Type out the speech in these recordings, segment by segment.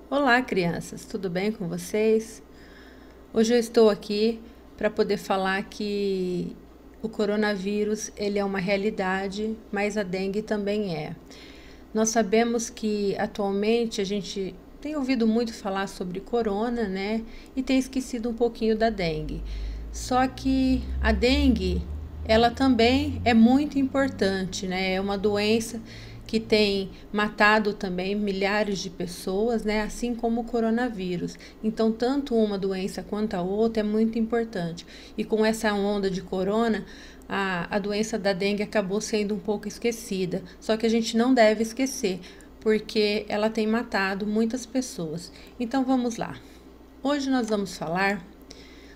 Olá, crianças, tudo bem com vocês? Hoje eu estou aqui para poder falar que o coronavírus ele é uma realidade, mas a dengue também é. Nós sabemos que atualmente a gente tem ouvido muito falar sobre corona, né? E tem esquecido um pouquinho da dengue. Só que a dengue, ela também é muito importante, né? É uma doença que tem matado também milhares de pessoas, né? Assim como o coronavírus. Então, tanto uma doença quanto a outra é muito importante. E com essa onda de corona, a doença da dengue acabou sendo um pouco esquecida. Só que a gente não deve esquecer, porque ela tem matado muitas pessoas. Então, vamos lá. Hoje nós vamos falar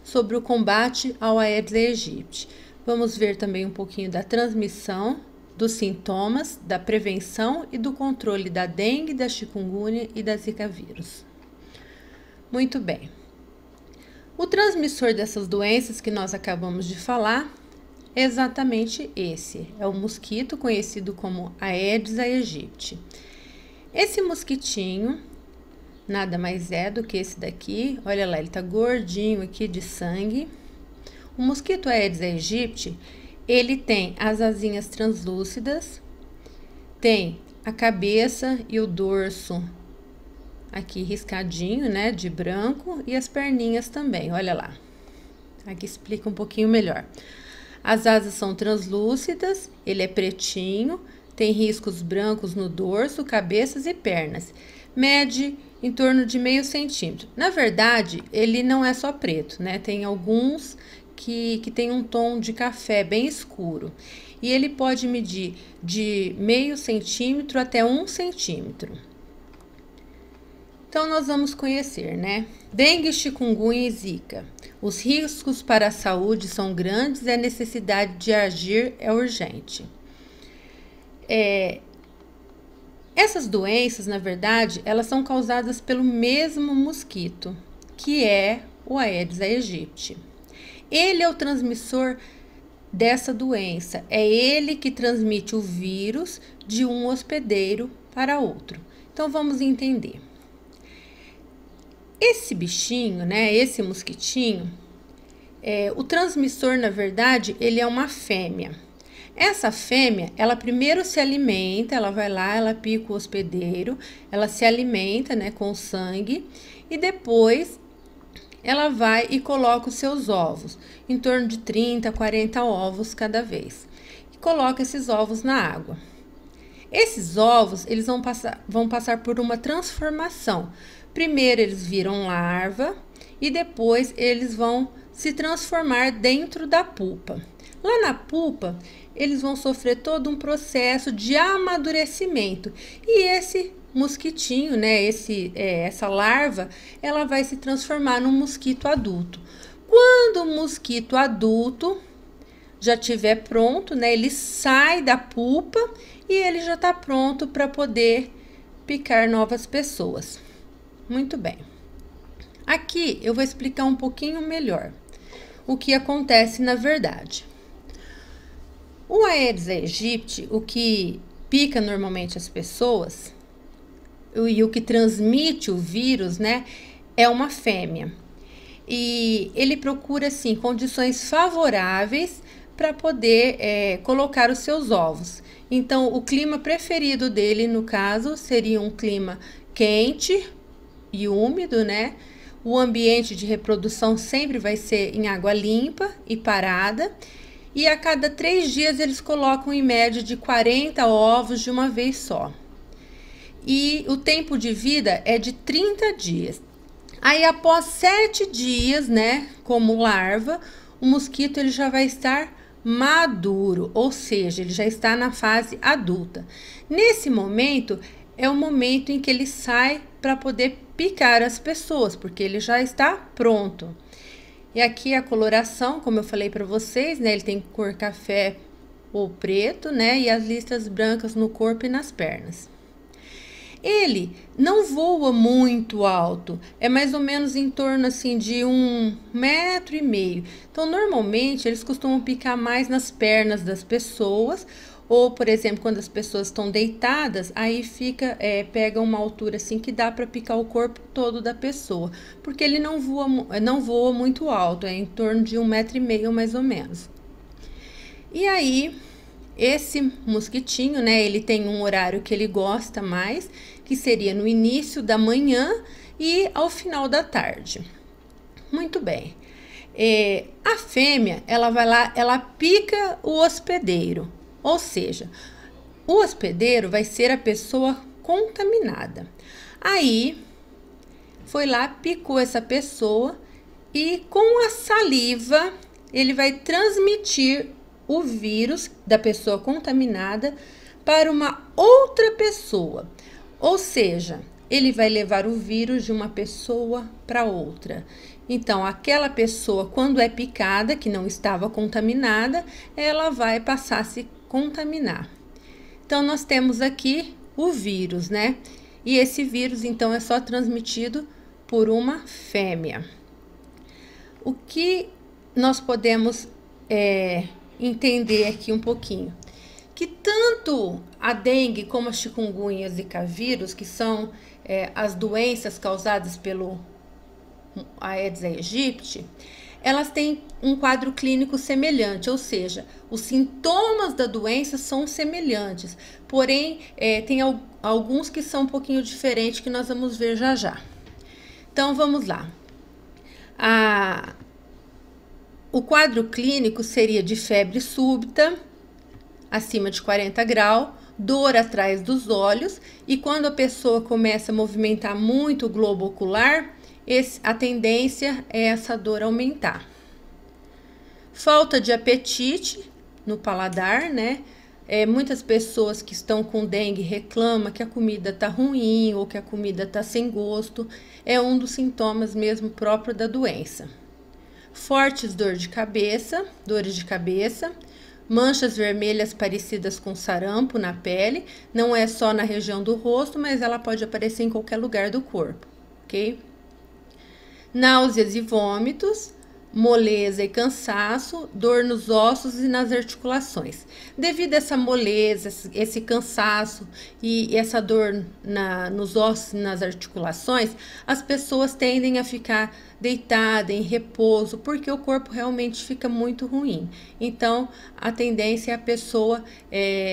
sobre o combate ao Aedes aegypti. Vamos ver também um pouquinho da transmissão, dos sintomas, da prevenção e do controle da dengue, da chikungunya e da zika vírus. Muito bem. O transmissor dessas doenças que nós acabamos de falar é exatamente esse. É o mosquito conhecido como Aedes aegypti. Esse mosquitinho nada mais é do que esse daqui. Olha lá, ele tá gordinho aqui de sangue. O mosquito Aedes aegypti, ele tem as asinhas translúcidas, tem a cabeça e o dorso aqui riscadinho, né, de branco, e as perninhas também, olha lá. Aqui explica um pouquinho melhor. As asas são translúcidas, ele é pretinho, tem riscos brancos no dorso, cabeças e pernas. Mede em torno de meio centímetro. Na verdade, ele não é só preto, né? Tem alguns que tem um tom de café bem escuro. E ele pode medir de meio centímetro até 1 centímetro. Então, nós vamos conhecer, né? Dengue, chikungunya e zika. Os riscos para a saúde são grandes e a necessidade de agir é urgente. Essas doenças, na verdade, elas são causadas pelo mesmo mosquito, que é o Aedes aegypti. Ele é o transmissor dessa doença. É ele que transmite o vírus de um hospedeiro para outro. Então, vamos entender. Esse bichinho, né, esse mosquitinho, o transmissor, na verdade, ele é uma fêmea. Essa fêmea, ela primeiro se alimenta, ela vai lá, ela pica o hospedeiro, ela se alimenta, né, com sangue e depois ela vai e coloca os seus ovos, em torno de 30, 40 ovos cada vez. E coloca esses ovos na água. Esses ovos, eles vão passar por uma transformação. Primeiro eles viram larva e depois eles vão se transformar dentro da pupa. Lá na pupa, eles vão sofrer todo um processo de amadurecimento. E esse mosquitinho, né, essa larva, ela vai se transformar num mosquito adulto. Quando o mosquito adulto já estiver pronto, né, ele sai da pupa e ele já está pronto para poder picar novas pessoas. Muito bem. Aqui eu vou explicar um pouquinho melhor o que acontece na verdade. O Aedes aegypti, o que pica normalmente as pessoas e o que transmite o vírus, né, é uma fêmea. E ele procura, assim, condições favoráveis para poder colocar os seus ovos. Então, o clima preferido dele, no caso, seria um clima quente e úmido, né? O ambiente de reprodução sempre vai ser em água limpa e parada. E a cada 3 dias eles colocam em média de 40 ovos de uma vez só. E o tempo de vida é de 30 dias. Aí após 7 dias, né, como larva, o mosquito ele já vai estar maduro, ou seja, ele já está na fase adulta. Nesse momento é o momento em que ele sai para poder picar as pessoas, porque ele já está pronto. E aqui a coloração, como eu falei para vocês, né, ele tem cor café ou preto, né, e as listras brancas no corpo e nas pernas. Ele não voa muito alto, é mais ou menos em torno assim de 1,5 metro. Então, normalmente, eles costumam picar mais nas pernas das pessoas ou, por exemplo, quando as pessoas estão deitadas, aí fica, pega uma altura assim que dá para picar o corpo todo da pessoa, porque ele não voa muito alto, é em torno de 1,5 m mais ou menos. E aí, esse mosquitinho, né, ele tem um horário que ele gosta mais, que seria no início da manhã e ao final da tarde. Muito bem. A fêmea, ela vai lá, ela pica o hospedeiro, ou seja, o hospedeiro vai ser a pessoa contaminada. Aí, foi lá, picou essa pessoa e com a saliva, ele vai transmitir o vírus da pessoa contaminada para uma outra pessoa. Ou seja, ele vai levar o vírus de uma pessoa para outra. Então, aquela pessoa, quando é picada, que não estava contaminada, ela vai passar a se contaminar. Então, nós temos aqui o vírus, né? E esse vírus, então, é só transmitido por uma fêmea. O que nós podemos entender aqui um pouquinho? Que tanto a dengue como a chikungunya e o zika vírus, que são as doenças causadas pelo Aedes aegypti, elas têm um quadro clínico semelhante, ou seja, os sintomas da doença são semelhantes, porém tem alguns que são um pouquinho diferentes que nós vamos ver já já. Então vamos lá. O quadro clínico seria de febre súbita, acima de 40 graus, dor atrás dos olhos, e quando a pessoa começa a movimentar muito o globo ocular, a tendência é essa dor aumentar. Falta de apetite no paladar, né? Muitas pessoas que estão com dengue reclamam que a comida tá ruim ou que a comida tá sem gosto. É um dos sintomas mesmo próprio da doença. Fortes dores de cabeça, manchas vermelhas parecidas com sarampo na pele. Não é só na região do rosto, mas ela pode aparecer em qualquer lugar do corpo, ok? Náuseas e vômitos, moleza e cansaço, dor nos ossos e nas articulações. Devido a essa moleza, esse cansaço e essa dor nos ossos e nas articulações, as pessoas tendem a ficar deitadas em repouso, porque o corpo realmente fica muito ruim. Então, a tendência é a pessoa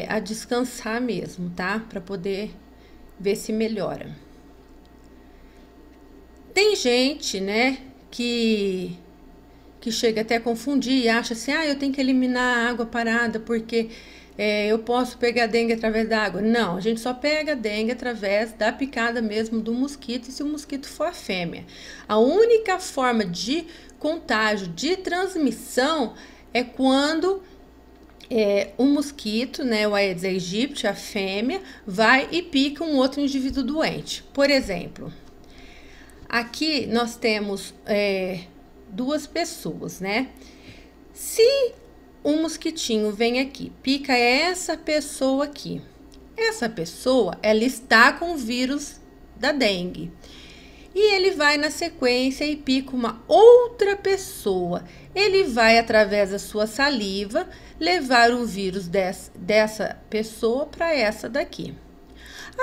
a descansar mesmo, tá? Para poder ver se melhora. Tem gente, né, que chega até a confundir e acha assim, eu tenho que eliminar a água parada porque eu posso pegar dengue através da água. Não, a gente só pega dengue através da picada mesmo do mosquito, e se o mosquito for a fêmea. A única forma de contágio, de transmissão, é quando o mosquito, né, o Aedes aegypti, a fêmea, vai e pica um outro indivíduo doente. Por exemplo, aqui nós temos duas pessoas, né? Se um mosquitinho vem aqui, pica essa pessoa aqui. Essa pessoa, ela está com o vírus da dengue. E ele vai na sequência e pica uma outra pessoa. Ele vai, através da sua saliva, levar o vírus dessa pessoa para essa daqui.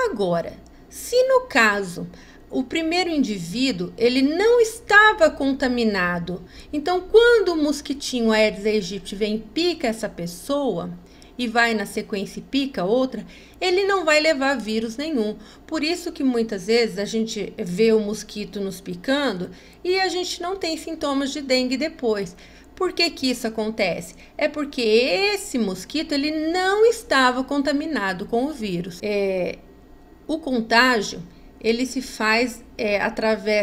Agora, se no caso o primeiro indivíduo, ele não estava contaminado. Então, quando o mosquitinho Aedes aegypti vem e pica essa pessoa, e vai na sequência e pica outra, ele não vai levar vírus nenhum. Por isso que muitas vezes a gente vê o mosquito nos picando e a gente não tem sintomas de dengue depois. Por que que isso acontece? É porque esse mosquito, ele não estava contaminado com o vírus. O contágio, ele se faz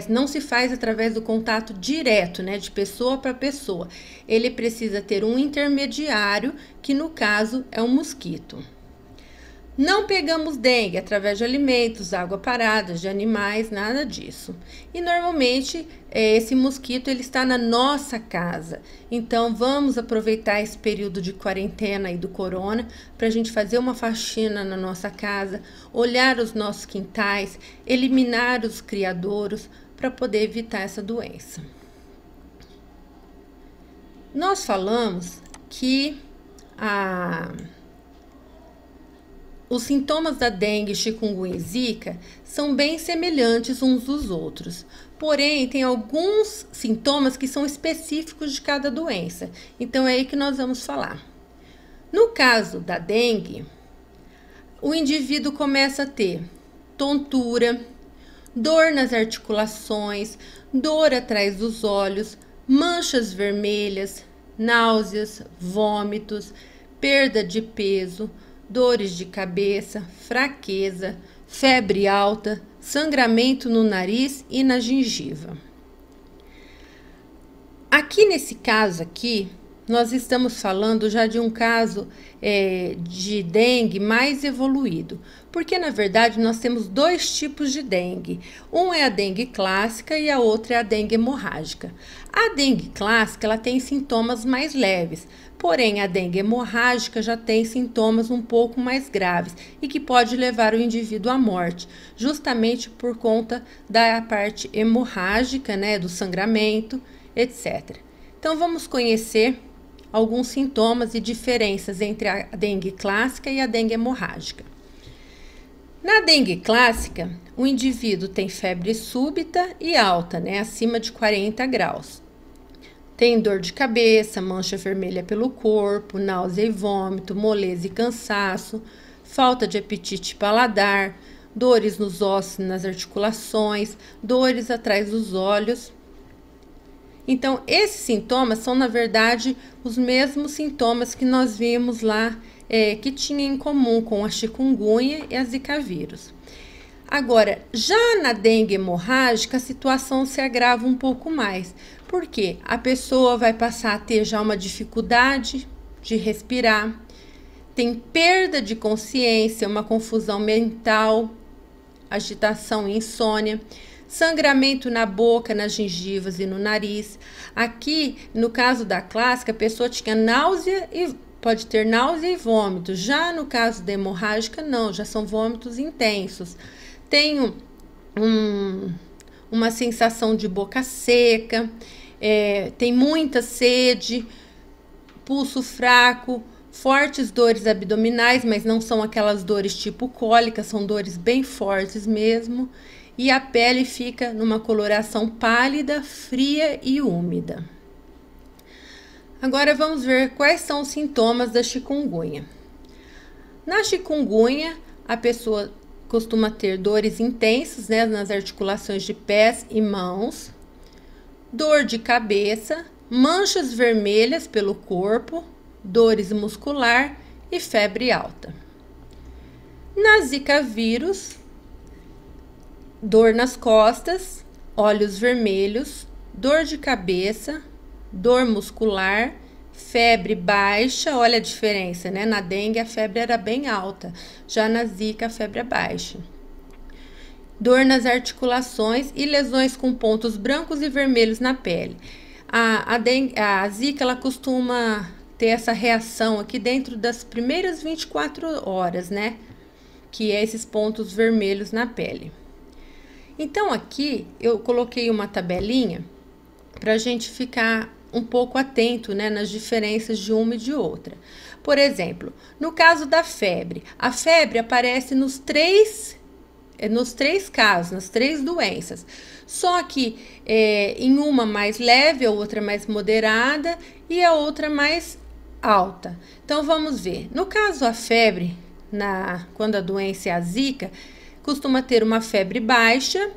não se faz através do contato direto, né, de pessoa para pessoa. Ele precisa ter um intermediário, que no caso é um mosquito. Não pegamos dengue através de alimentos, água parada, de animais, nada disso. E normalmente esse mosquito ele está na nossa casa. Então vamos aproveitar esse período de quarentena e do corona para a gente fazer uma faxina na nossa casa, olhar os nossos quintais, eliminar os criadouros para poder evitar essa doença. Nós falamos que os sintomas da dengue, chikungunya e zika são bem semelhantes uns dos outros. Porém, tem alguns sintomas que são específicos de cada doença. Então, é aí que nós vamos falar. No caso da dengue, o indivíduo começa a ter tontura, dor nas articulações, dor atrás dos olhos, manchas vermelhas, náuseas, vômitos, perda de peso, dores de cabeça, fraqueza, febre alta, sangramento no nariz e na gengiva. Aqui nesse caso aqui, nós estamos falando já de um caso de dengue mais evoluído, porque na verdade nós temos dois tipos de dengue. Um é a dengue clássica e a outra é a dengue hemorrágica. A dengue clássica ela tem sintomas mais leves, porém a dengue hemorrágica já tem sintomas um pouco mais graves e que pode levar o indivíduo à morte, justamente por conta da parte hemorrágica, né, do sangramento, etc. Então vamos conhecer alguns sintomas e diferenças entre a dengue clássica e a dengue hemorrágica. Na dengue clássica, o indivíduo tem febre súbita e alta, né, acima de 40 graus. Tem dor de cabeça, mancha vermelha pelo corpo, náusea e vômito, moleza e cansaço, falta de apetite e paladar, dores nos ossos e nas articulações, dores atrás dos olhos. Então, esses sintomas são, na verdade, os mesmos sintomas que nós vimos lá, que tinha em comum com a chikungunya e a zika vírus. Agora, já na dengue hemorrágica, a situação se agrava um pouco mais, porque a pessoa vai passar a ter já uma dificuldade de respirar, tem perda de consciência, uma confusão mental, agitação e insônia, sangramento na boca, nas gengivas e no nariz. Aqui, no caso da clássica, a pessoa tinha náusea e pode ter náusea e vômito. Já no caso da hemorrágica, não, já são vômitos intensos. Tem uma sensação de boca seca, tem muita sede, pulso fraco, fortes dores abdominais, mas não são aquelas dores tipo cólica, são dores bem fortes mesmo. E a pele fica numa coloração pálida, fria e úmida. Agora vamos ver quais são os sintomas da chikungunya. Na chikungunya, a pessoa costuma ter dores intensas, né, nas articulações de pés e mãos, dor de cabeça, manchas vermelhas pelo corpo, dores muscular e febre alta. Na zika vírus, dor nas costas, olhos vermelhos, dor de cabeça, dor muscular, febre baixa. Olha a diferença, né? Na dengue a febre era bem alta, já na zika a febre é baixa. Dor nas articulações e lesões com pontos brancos e vermelhos na pele. A zika ela costuma ter essa reação aqui dentro das primeiras 24 horas, né? Que é esses pontos vermelhos na pele. Então, aqui eu coloquei uma tabelinha para a gente ficar um pouco atento, né, nas diferenças de uma e de outra. Por exemplo, no caso da febre, a febre aparece nos três casos, nas três doenças. Só que em uma mais leve, a outra mais moderada e a outra mais alta. Então, vamos ver. No caso, a febre, quando a doença é a zika, costuma ter uma febre baixa,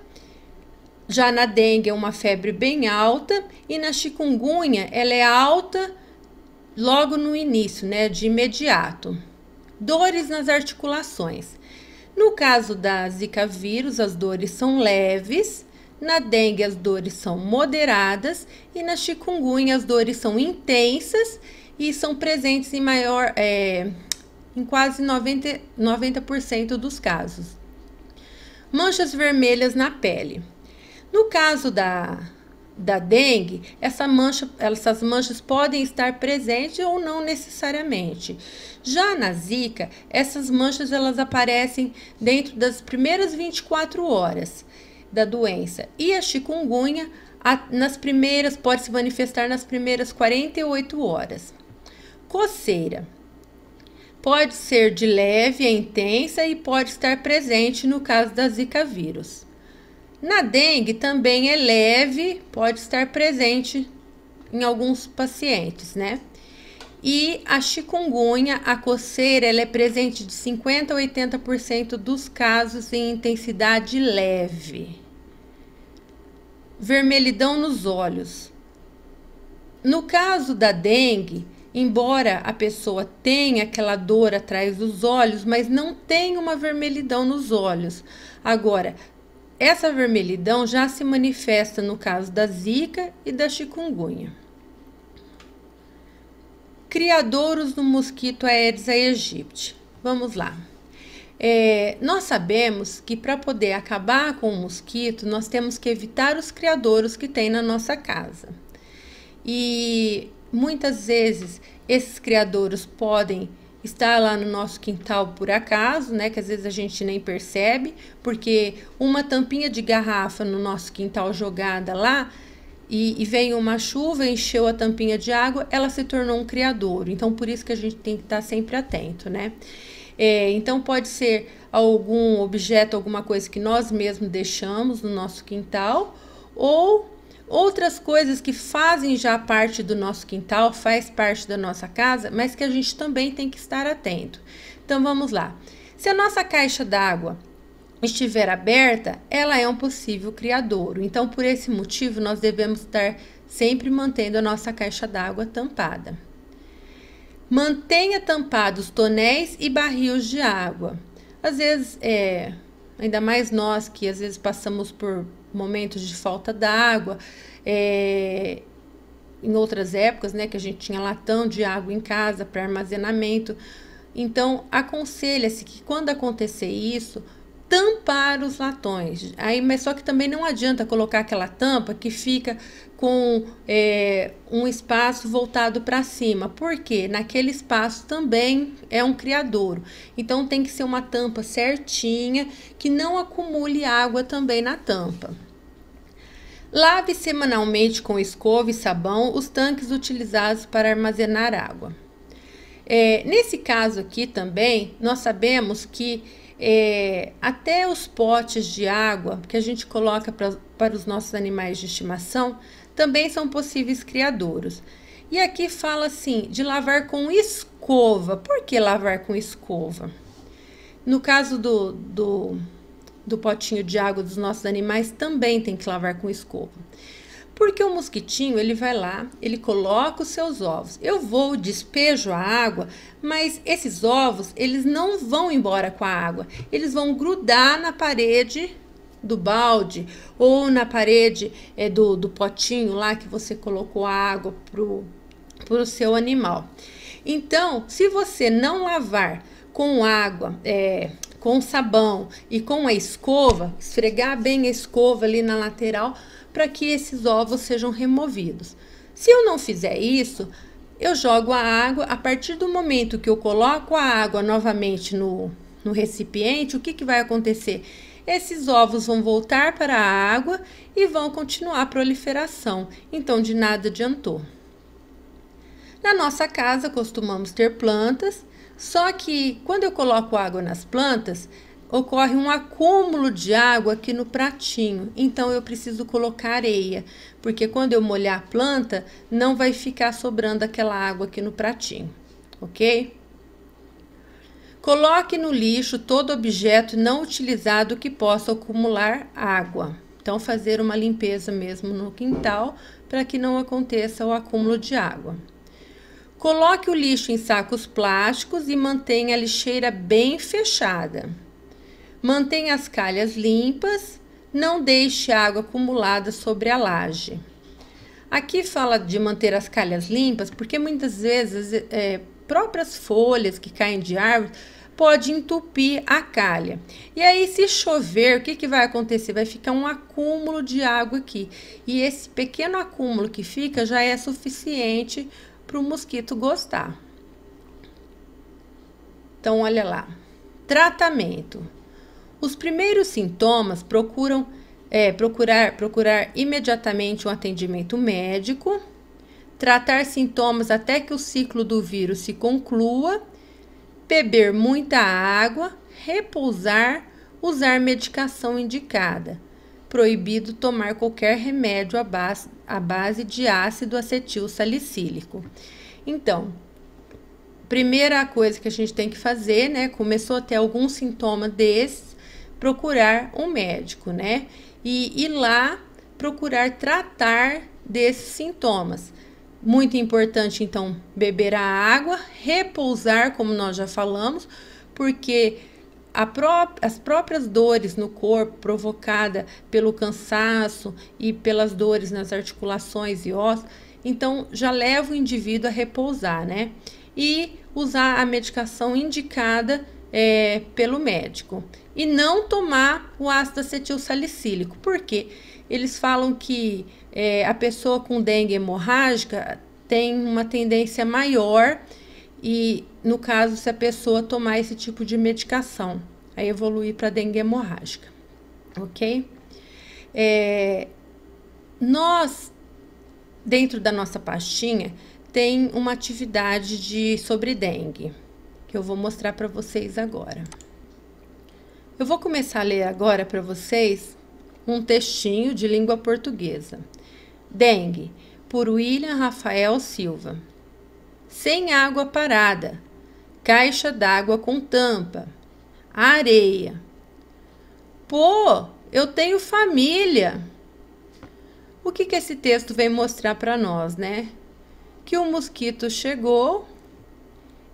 já na dengue é uma febre bem alta e na chikungunya ela é alta logo no início, né, de imediato. Dores nas articulações. No caso da zika vírus, as dores são leves, na dengue as dores são moderadas e na chikungunya as dores são intensas e são presentes em quase 90% dos casos. Manchas vermelhas na pele. No caso da dengue, essas manchas podem estar presentes ou não necessariamente. Já na zika, essas manchas elas aparecem dentro das primeiras 24 horas da doença. E a chikungunya pode se manifestar nas primeiras 48 horas. Coceira. Pode ser de leve a intensa e pode estar presente no caso da Zika vírus. Na dengue também é leve, pode estar presente em alguns pacientes, né? E a chikungunya, a coceira, ela é presente de 50% a 80% dos casos em intensidade leve. Vermelhidão nos olhos. No caso da dengue, embora a pessoa tenha aquela dor atrás dos olhos, mas não tem uma vermelhidão nos olhos. Agora, essa vermelhidão já se manifesta no caso da Zika e da chikungunya. Criadouros do mosquito Aedes aegypti. Vamos lá. Nós sabemos que para poder acabar com o mosquito, nós temos que evitar os criadouros que tem na nossa casa. E muitas vezes esses criadouros podem estar lá no nosso quintal por acaso, né? Que às vezes a gente nem percebe, porque uma tampinha de garrafa no nosso quintal jogada lá, e veio uma chuva, encheu a tampinha de água, ela se tornou um criadouro. Então, por isso que a gente tem que estar sempre atento, né? Então, pode ser algum objeto, alguma coisa que nós mesmos deixamos no nosso quintal, ou outras coisas que fazem já parte do nosso quintal, faz parte da nossa casa, mas que a gente também tem que estar atento. Então, vamos lá. Se a nossa caixa d'água estiver aberta, ela é um possível criadouro. Então, por esse motivo, nós devemos estar sempre mantendo a nossa caixa d'água tampada. Mantenha tampados tonéis e barris de água. Às vezes, ainda mais nós que às vezes passamos por momentos de falta d'água, em outras épocas, né, que a gente tinha latão de água em casa para armazenamento. Então, aconselha-se que quando acontecer isso, tampar os latões. Mas só que também não adianta colocar aquela tampa que fica com um espaço voltado para cima, porque naquele espaço também é um criadouro. Então tem que ser uma tampa certinha, que não acumule água também na tampa. Lave semanalmente com escova e sabão os tanques utilizados para armazenar água. Nesse caso aqui também, nós sabemos que até os potes de água que a gente coloca para os nossos animais de estimação também são possíveis criadouros. E aqui fala assim de lavar com escova. Por que lavar com escova? No caso do potinho de água dos nossos animais também tem que lavar com escova. Porque o mosquitinho, ele vai lá, ele coloca os seus ovos. Eu vou, despejo a água, mas esses ovos, eles não vão embora com a água. Eles vão grudar na parede do balde ou na parede do potinho lá que você colocou a água pro seu animal. Então, se você não lavar com água, com sabão e com a escova, esfregar bem a escova ali na lateral, para que esses ovos sejam removidos. Se eu não fizer isso, eu jogo a água. A partir do momento que eu coloco a água novamente no recipiente, o que vai acontecer? Esses ovos vão voltar para a água e vão continuar a proliferação. Então, de nada adiantou. Na nossa casa, costumamos ter plantas, só que quando eu coloco água nas plantas, ocorre um acúmulo de água aqui no pratinho, então eu preciso colocar areia, porque quando eu molhar a planta, não vai ficar sobrando aquela água aqui no pratinho, ok? Coloque no lixo todo objeto não utilizado que possa acumular água. Então, fazer uma limpeza mesmo no quintal, para que não aconteça o acúmulo de água. Coloque o lixo em sacos plásticos e mantenha a lixeira bem fechada. Mantenha as calhas limpas, não deixe água acumulada sobre a laje. Aqui fala de manter as calhas limpas, porque muitas vezes próprias folhas que caem de árvore pode entupir a calha. E aí, se chover, o que vai acontecer? Vai ficar um acúmulo de água aqui. E esse pequeno acúmulo que fica já é suficiente para o mosquito gostar. Então, olha lá. Tratamento. Os primeiros sintomas procurar imediatamente um atendimento médico, tratar sintomas até que o ciclo do vírus se conclua beber muita água, repousar, usar medicação indicada. Proibido tomar qualquer remédio à base de ácido acetil salicílico. Então, primeira coisa que a gente tem que fazer, né? Começou a ter algum sintoma desses, procurar um médico, né? E ir lá procurar tratar desses sintomas. Muito importante, então, beber a água, repousar, como nós já falamos, porque as próprias dores no corpo provocada pelo cansaço e pelas dores nas articulações e ossos, então já leva o indivíduo a repousar, né? E usar a medicação indicada pelo médico. E não tomar o ácido acetil salicílico. Por quê? Eles falam que a pessoa com dengue hemorrágica tem uma tendência maior e, no caso, se a pessoa tomar esse tipo de medicação, aí evoluir para dengue hemorrágica, ok? Nós, dentro da nossa pastinha, tem uma atividade sobre dengue, que eu vou mostrar para vocês agora. Eu vou começar a ler agora para vocês um textinho de língua portuguesa. Dengue, por William Rafael Silva. Sem água parada, caixa d'água com tampa, areia. Pô, eu tenho família. O que esse texto vem mostrar para nós, né? Que o mosquito chegou,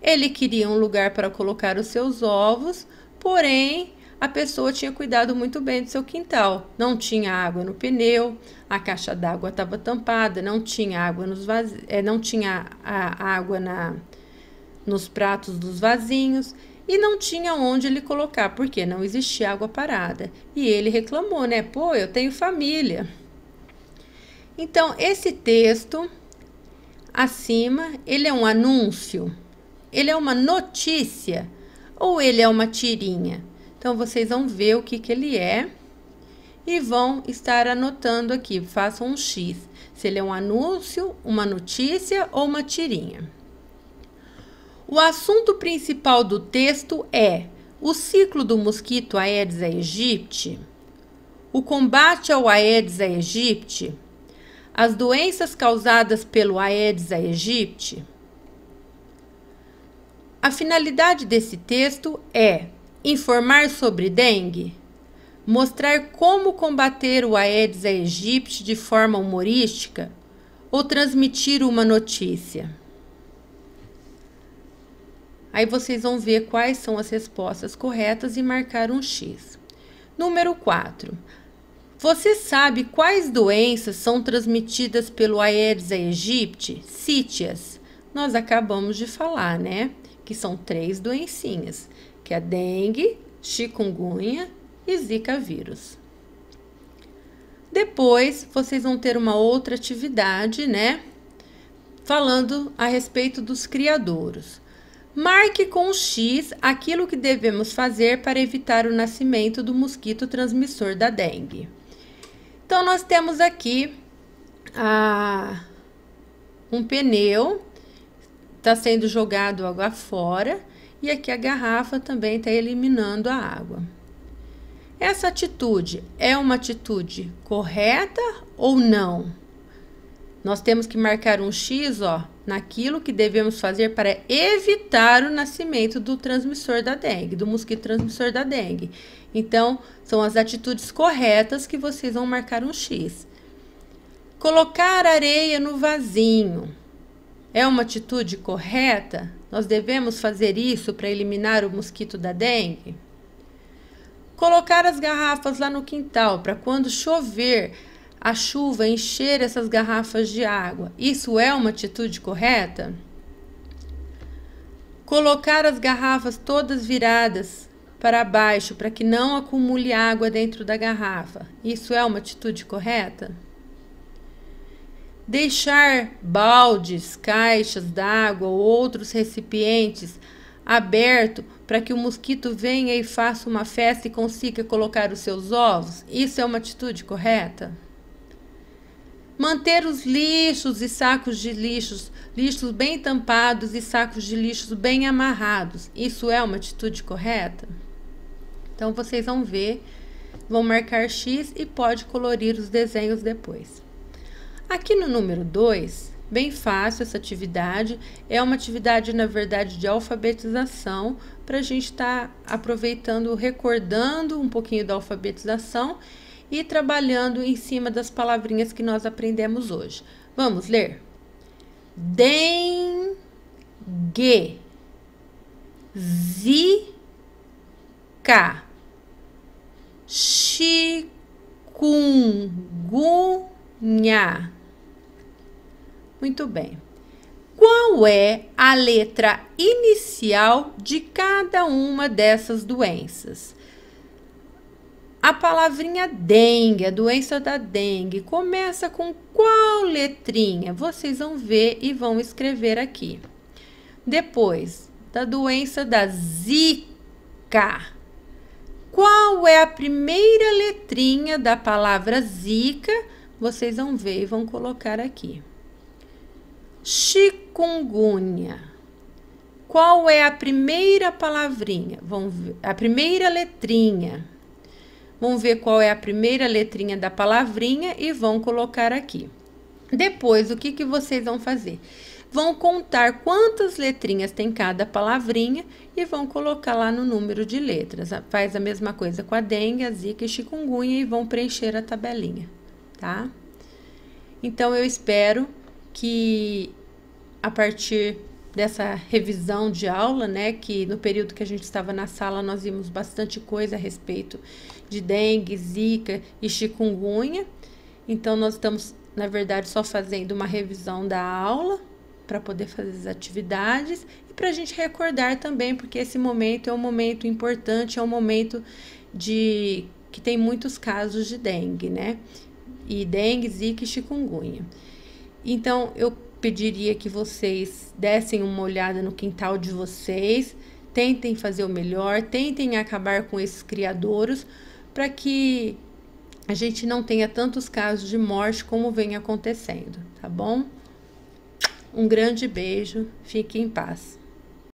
ele queria um lugar para colocar os seus ovos, porém a pessoa tinha cuidado muito bem do seu quintal. Não tinha água no pneu, a caixa d'água estava tampada, não tinha água não tinha água nos pratos dos vasinhos e não tinha onde ele colocar, porque não existia água parada. E ele reclamou, né? Pô, eu tenho família. Então, esse texto acima, ele é um anúncio? Ele é uma notícia? Ou ele é uma tirinha? Então, vocês vão ver o que ele é e vão estar anotando aqui. Façam um X. Se ele é um anúncio, uma notícia ou uma tirinha. O assunto principal do texto é o ciclo do mosquito Aedes aegypti, o combate ao Aedes aegypti, as doenças causadas pelo Aedes aegypti. A finalidade desse texto é informar sobre dengue, mostrar como combater o Aedes aegypti de forma humorística ou transmitir uma notícia. Aí vocês vão ver quais são as respostas corretas e marcar um X. Número 4. Você sabe quais doenças são transmitidas pelo Aedes aegypti? Cite-as. Nós acabamos de falar, né? Que são 3 doencinhas, que é a dengue, chikungunya e zika vírus. Depois, vocês vão ter uma outra atividade, né? Falando a respeito dos criadouros. Marque com um X aquilo que devemos fazer para evitar o nascimento do mosquito transmissor da dengue. Então, nós temos aqui um pneu, está sendo jogado água fora, e aqui a garrafa também está eliminando a água. Essa atitude é uma atitude correta ou não? Nós temos que marcar um X, naquilo que devemos fazer para evitar o nascimento do transmissor da dengue, do mosquito transmissor da dengue. Então, são as atitudes corretas que vocês vão marcar um X. Colocar areia no vasinho é uma atitude correta? Nós devemos fazer isso para eliminar o mosquito da dengue? Colocar as garrafas lá no quintal para quando chover, a chuva encher essas garrafas de água. Isso é uma atitude correta? Colocar as garrafas todas viradas para baixo para que não acumule água dentro da garrafa. Isso é uma atitude correta? Deixar baldes, caixas d'água ou outros recipientes aberto para que o mosquito venha e faça uma festa e consiga colocar os seus ovos? Isso é uma atitude correta? Manter os lixos e sacos de lixos bem tampados e sacos de lixos bem amarrados. Isso é uma atitude correta? Então, vocês vão ver, vão marcar X e pode colorir os desenhos depois. Aqui no número 2, bem fácil essa atividade. É uma atividade, na verdade, de alfabetização, para a gente estar aproveitando, recordando um pouquinho da alfabetização e trabalhando em cima das palavrinhas que nós aprendemos hoje. Vamos ler? Dengue, zika, chikungunya. Muito bem. Qual é a letra inicial de cada uma dessas doenças? A palavrinha dengue, a doença da dengue, começa com qual letrinha? Vocês vão ver e vão escrever aqui. Depois, da doença da zika. Qual é a primeira letrinha da palavra zika? Vocês vão ver e vão colocar aqui. Chikungunya. Qual é a primeira palavrinha? Vamos ver a primeira letrinha. Vão ver qual é a primeira letrinha da palavrinha e vão colocar aqui. Depois, o que vocês vão fazer? Vão contar quantas letrinhas tem cada palavrinha e vão colocar lá no número de letras. Faz a mesma coisa com a dengue, a zika e chikungunya e vão preencher a tabelinha, tá? Então, eu espero que a partir dessa revisão de aula, né, que no período que a gente estava na sala nós vimos bastante coisa a respeito de dengue, zika e chikungunya. Então, nós estamos, na verdade, só fazendo uma revisão da aula para poder fazer as atividades e para a gente recordar também, porque esse momento é um momento importante, é um momento que tem muitos casos de dengue, né? E dengue, zika e chikungunya. Então, eu pediria que vocês dessem uma olhada no quintal de vocês, tentem fazer o melhor, tentem acabar com esses criadouros, para que a gente não tenha tantos casos de morte como vem acontecendo, tá bom? Um grande beijo, fique em paz.